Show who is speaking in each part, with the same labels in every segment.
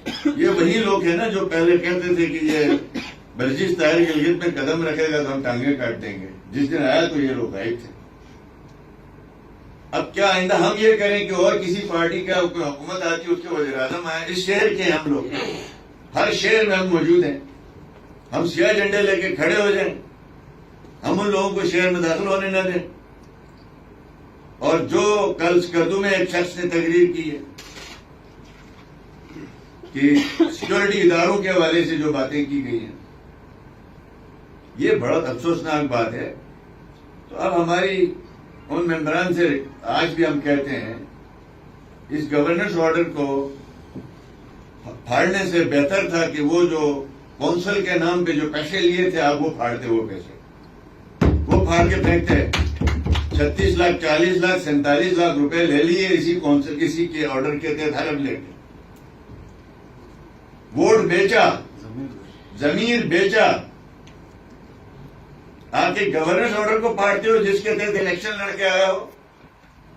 Speaker 1: یہ وہی لوگ ہیں نا جو پہلے کہتے تھے کہ یہ بلوچستان طاہر گلگت میں قدم رکھے گا تو ہم ٹانگیں کاٹ دیں گے. جس دن آیا تو یہ لوگ غائب تھے. اب کیا آئندہ ہم یہ کریں کہ اور کسی پارٹی کا کوئی حکومت آتی ہے اس کے وزیر اعظم آئے؟ اس شہر کے ہم لوگ ہر شہر میں ہم موجود ہیں. ہم سیاہ جھنڈے لے کے کھڑے ہو جائیں, ہم ان لوگوں کو شہر میں داخل ہونے نہ دیں. اور جو کل سکردو میں ایک شخص نے تقریر کی ہے کہ سیکورٹی اداروں کے حوالے سے جو باتیں کی گئی ہیں, یہ بڑا افسوسناک بات ہے. تو اب ہماری ان ممبران سے آج بھی ہم کہتے ہیں اس گورننس آرڈر کو پھاڑنے سے بہتر تھا کہ وہ جو کونسل کے نام پہ جو پیسے لیے تھے آپ وہ پھاڑتے, وہ پیسے وہ پھاڑ کے پھینکتے. 36 لاکھ 40 لاکھ 47 لاکھ روپے لے لیے اسی کونسل کسی کے آرڈر کے تحت حلف لے کے. ووٹ بیچا, ضمیر بیچا. آپ کے گورننس آرڈر کو پھاڑتے ہو جس کے تحت الیکشن لڑ کے آیا ہو.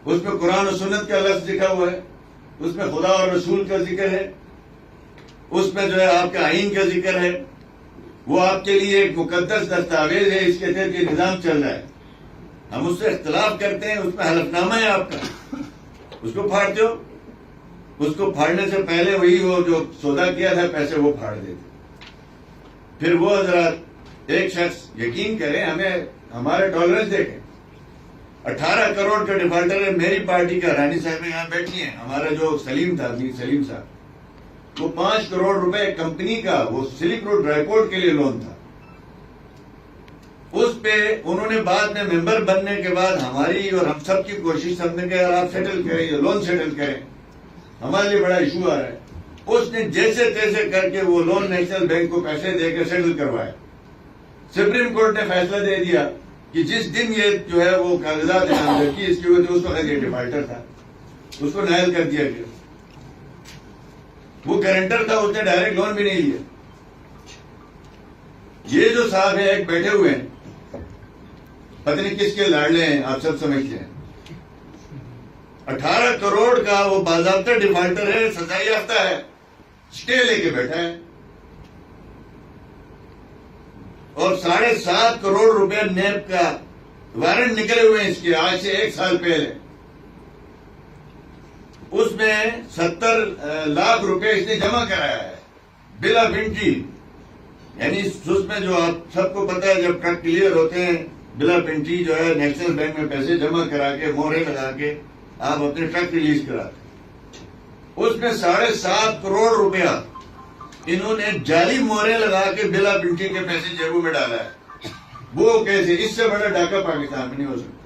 Speaker 1: اس میں قرآن و سنت کا لفظ لکھا ہوا ہے, اس میں خدا اور رسول کا ذکر ہے, اس میں جو ہے آپ کا آئین کا ذکر ہے. وہ آپ کے لیے ایک مقدس دستاویز ہے, اس کے تحت یہ نظام چل رہا ہے. ہم اس سے اختلاف کرتے ہیں, اس میں حلف نامہ ہے آپ کا, اس کو پھاڑتے ہو. اس کو پھاڑنے سے پہلے وہی وہ جو سودا کیا تھا پیسے وہ پھاڑ دیتے. پھر وہ حضرات ایک شخص یقین کریں, ہمیں ہمارے ٹالرنس دیکھیں. 18 کروڑ کا ڈیفالٹر ہے میری پارٹی کا. رانی صاحب یہاں بیٹھی ہیں. ہمارا جو سلیم تھا, میر سلیم صاحب, وہ 5 کروڑ روپے کمپنی کا وہ سلک روڈ ڈرائی پورٹ کے لیے لون تھا. اس پہ انہوں نے بعد میں ممبر بننے کے بعد ہماری اور ہم سب کی کوشش, ہم نے کہا آپ سیٹل کریں, یہ لون سیٹل کریں, ہمارے لیے بڑا ایشو آ رہا ہے. اس نے جیسے تیسے کر کے وہ لون نیشنل بینک کو پیسے دے کے سیٹل کروایا. سپریم کورٹ نے فیصلہ دے دیا کہ جس دن یہ جو ہے وہ کاغذات کی اس کی وجہ اس وقت یہ ڈیفالٹر تھا, اس کو نائل کر دیا گیا. وہ گارنٹر تھا, اس نے ڈائریکٹ لون بھی نہیں لیا. یہ جو صاحب ہے ایک بیٹھے ہوئے ہیں, پتہ نہیں کس کے لاڈلے ہیں, آپ سب سمجھتے ہیں. 18 کروڑ کا وہ باضابطہ ڈیفالٹر ہے, سزا یافتہ ہے, اسٹے لے کے بیٹھا ہے. اور 7.5 کروڑ روپے نیب کا وارنٹ نکلے ہوئے ہیں اس کے, آج سے 1 سال پہلے. اس میں 70 لاکھ روپے اس نے جمع کرایا ہے بلا انٹری. یعنی اس میں جو آپ سب کو پتا ہے جب ٹرک کلیئر ہوتے ہیں بلا انٹری جو ہے نیشنل بینک میں پیسے جمع کرا کے مورے لگا کے آپ اپنے ٹرک ریلیز کراتے. اس میں 7.5 کروڑ روپیہ انہوں نے جعلی مورے لگا کے بلا انٹری کے پیسے جیبوں میں ڈالا ہے. وہ کیسے؟ اس سے بڑا ڈاکہ پاکستان میں نہیں ہو سکتا.